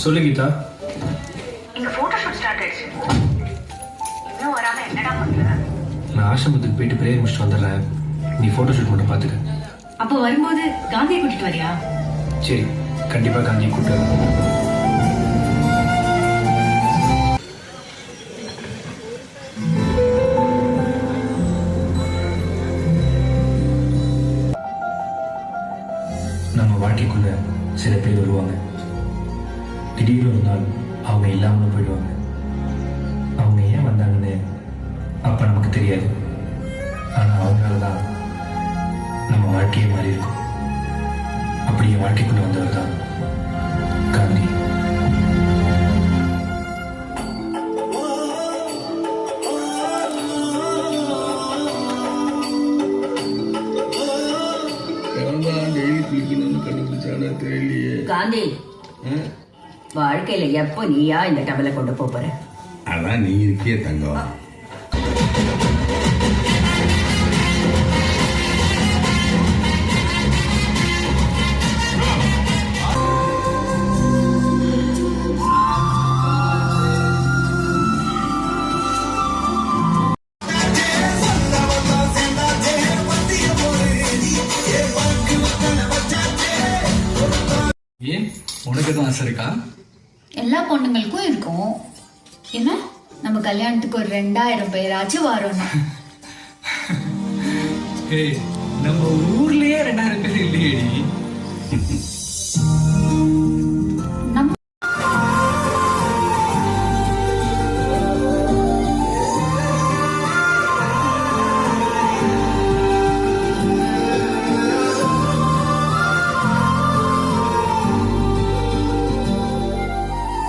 சொல்லு கீதா. இங்க photo shoot start ஆயிடுச்சு. இன்னும் வராம என்னடா பண்ற? நான் ஆசிரமத்துக்கு போயிட்டு பிரேயர் முடிச்சுட்டு வந்துடுறேன். நீ போட்டோ ஷூட் மட்டும் பாத்துக்க. அப்ப வரும்போது காந்தியை கூட்டிட்டு வரியா? சரி, கண்டிப்பா காந்தியை கூப்பிட்டு வரேன். நம்ம வாழ்க்கைக்குள்ள சில பேர் வருவாங்க. திடீர்னு ஒரு நாள் அவங்க இல்லாமலும் போயிடுவாங்க. அவங்க ஏன் வந்தாங்கன்னு அப்ப நமக்கு தெரியாது. ஆனா அவங்களால தான் நம்ம வாழ்க்கையே மாறி இருக்கும். அப்படி என் வாழ்க்கைக்குள்ள வந்தவர் தான் காந்தி. காந்தி, வாழ்க்கையில எப்போ நீயா இந்த டவலை கொண்டு போற? அதான் நீ இருக்கிய தங்கம். ஏன் உனக்கு தான் ஆசை இருக்கா? எல்லா பொண்ணுங்களுக்கும் இருக்கும். என்ன நம்ம கல்யாணத்துக்கு ஒரு 2000 பேராச்சும் வரணும். ஏய், நம்ம ஊர்லயே 2000 பேர் இல்லையேடி.